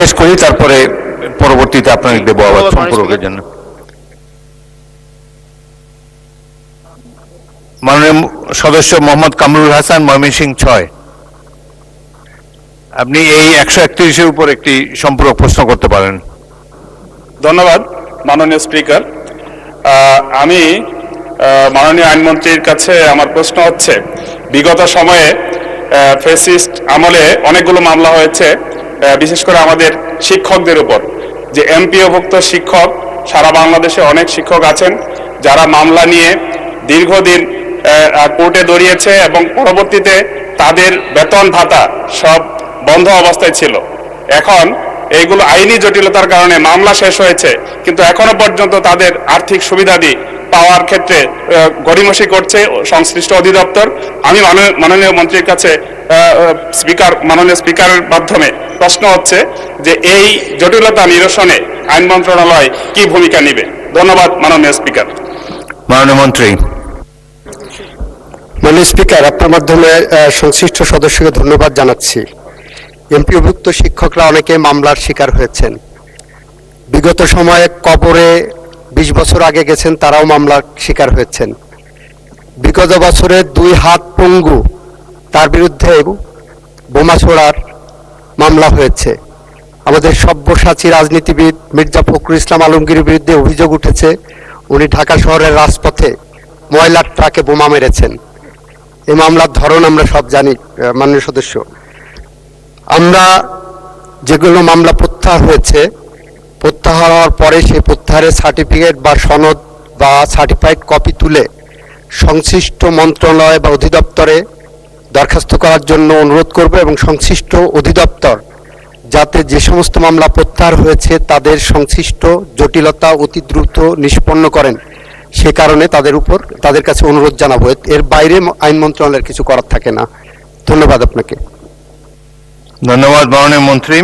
শেষ করি, তারপরে পরবর্তীতে আপনাকে দেবো আবার সম্পর্কের জন্য। মাননীয় সদস্য মোহাম্মদ কামরুল হাসান, ময়মনসিংহ 6। আপনি এই 131-এর উপর একটি সম্পূরক প্রশ্ন করতে পারেন। ধন্যবাদ মাননীয় স্পিকার। আমি মাননীয় আইনমন্ত্রীর কাছে আমার প্রশ্ন হচ্ছে, বিগত সময়ে ফ্যাসিস্ট আমলে অনেকগুলো মামলা হয়েছে, বিশেষ করে আমাদের শিক্ষকদের উপর। যে এমপিওভুক্ত শিক্ষক, সারা বাংলাদেশে অনেক শিক্ষক আছেন যারা মামলা নিয়ে দীর্ঘদিন কোর্টে দৌড়িয়েছে এবং পরবর্তীতে তাদের বেতন ভাতা সব বন্ধ অবস্থায় ছিল। এখন এইগুলো আইনি জটিলতার কারণে মামলা শেষ হয়েছে, কিন্তু এখনো পর্যন্ত তাদের আর্থিক সুবিধাদি পাওয়ার ক্ষেত্রে গড়িমসি করছে সংশ্লিষ্ট অধিদপ্তর। আমি মাননীয় মন্ত্রীর কাছে মাননীয় স্পিকারের মাধ্যমে প্রশ্ন হচ্ছে যে এই জটিলতা নিরসনে আইন মন্ত্রণালয় কি ভূমিকা নেবে? ধন্যবাদ মাননীয় স্পিকার। মাননীয় মন্ত্রী। মাননীয় স্পিকার, আপনার মাধ্যমে সংশ্লিষ্ট সদস্যকে ধন্যবাদ জানাচ্ছি। এমপিওভুক্ত শিক্ষকরা অনেকে মামলার শিকার হয়েছেন। বিগত সময়ে কবরে 20 বছর আগে গেছেন, তারাও মামলার শিকার হয়েছেন। বিগত বছরে 2 হাত পঙ্গু, তার বিরুদ্ধে বোমা ছোড়ার মামলা হয়েছে। আমাদের সব্যসাচী রাজনীতিবিদ মির্জা ফখরুল ইসলাম আলমগীরের বিরুদ্ধে অভিযোগ উঠেছে, উনি ঢাকা শহরের রাজপথে ময়লার ট্রাকে বোমা মেরেছেন। এই মামলার ধরন আমরা সব জানি মাননীয় সদস্য। আমরা যেগুলো মামলা প্রত্যাহার হয়েছে, প্রত্যাহার হওয়ার পরে সেই প্রত্যাহারের সার্টিফিকেট বা সনদ বা সার্টিফাইড কপি তুলে সংশ্লিষ্ট মন্ত্রণালয় বা অধিদপ্তরে দরখাস্ত করার জন্য অনুরোধ করব, এবং সংশ্লিষ্ট অধিদপ্তর যাতে যে সমস্ত মামলা প্রত্যাহার হয়েছে তাদের সংশ্লিষ্ট জটিলতা অতি দ্রুত নিষ্পন্ন করেন, সে কারণে তাদের কাছে অনুরোধ জানাবো। এর বাইরে আইন মন্ত্রণালয়ের কিছু করার থাকে না। ধন্যবাদ আপনাকে। ধন্যবাদ মাননীয় মন্ত্রী।